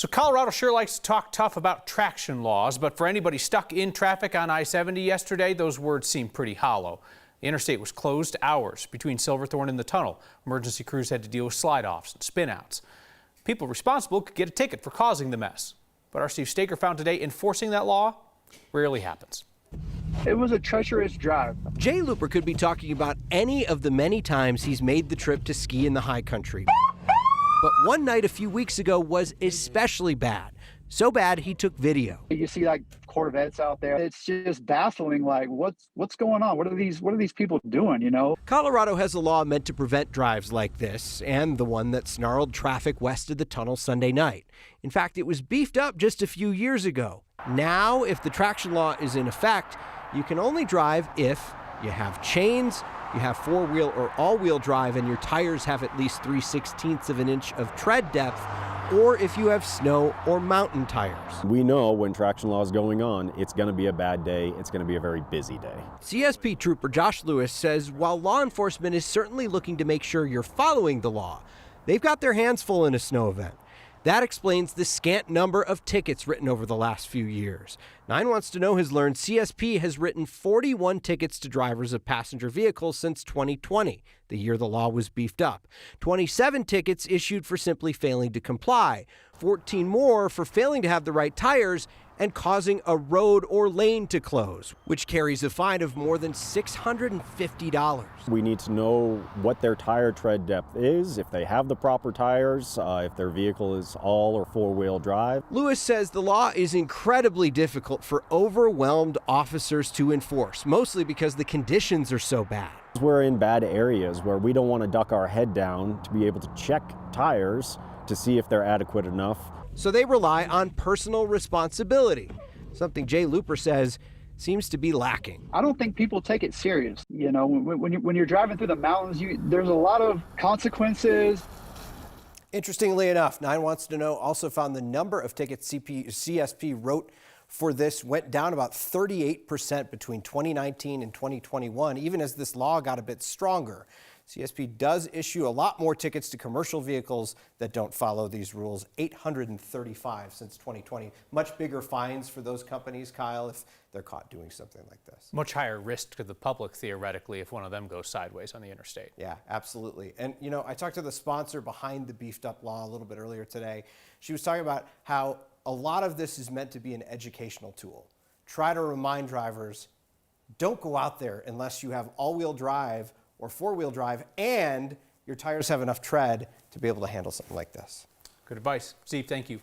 So Colorado sure likes to talk tough about traction laws, but for anybody stuck in traffic on I-70 yesterday, those words seem pretty hollow. The interstate was closed hours between Silverthorne and the tunnel. Emergency crews had to deal with slide-offs and spin-outs. People responsible could get a ticket for causing the mess. But our Steve Staker found today enforcing that law rarely happens. It was a treacherous drive. Jay Looper could be talking about any of the many times he's made the trip to ski in the high country. But one night a few weeks ago was especially bad. So bad he took video. You see like Corvettes out there. It's just baffling. Like what's going on? What are these people doing, you know? Colorado has a law meant to prevent drives like this and the one that snarled traffic west of the tunnel Sunday night. In fact, it was beefed up just a few years ago. Now, if the traction law is in effect, you can only drive if you have chains, you have four-wheel or all-wheel drive, and your tires have at least 3/16 of an inch of tread depth, or if you have snow or mountain tires. We know when traction law is going on, it's going to be a bad day. It's going to be a very busy day. CSP Trooper Josh Lewis says while law enforcement is certainly looking to make sure you're following the law, they've got their hands full in a snow event. That explains the scant number of tickets written over the last few years. 9 Wants to Know has learned CSP has written 41 tickets to drivers of passenger vehicles since 2020, the year the law was beefed up. 27 tickets issued for simply failing to comply, 14 more for failing to have the right tires and causing a road or lane to close, which carries a fine of more than $650. We need to know what their tire tread depth is, if they have the proper tires, if their vehicle is all or four-wheel drive. Lewis says the law is incredibly difficult for overwhelmed officers to enforce, mostly because the conditions are so bad. We're in bad areas where we don't want to duck our head down to be able to check tires to see if they're adequate enough. So they rely on personal responsibility, something Jay Looper says seems to be lacking. I don't think people take it serious. You know, when you're driving through the mountains, there's a lot of consequences. Interestingly enough, 9 Wants to Know also found the number of tickets CSP wrote for this went down about 38% between 2019 and 2021, even as this law got a bit stronger. CSP does issue a lot more tickets to commercial vehicles that don't follow these rules, 835 since 2020. Much bigger fines for those companies, Kyle, if they're caught doing something like this. Much higher risk to the public, theoretically, if one of them goes sideways on the interstate. Yeah, absolutely. And, you know, I talked to the sponsor behind the beefed up law a little bit earlier today. She was talking about how a lot of this is meant to be an educational tool. Try to remind drivers, don't go out there unless you have all-wheel drive or four-wheel drive and your tires have enough tread to be able to handle something like this. Good advice. Steve, thank you.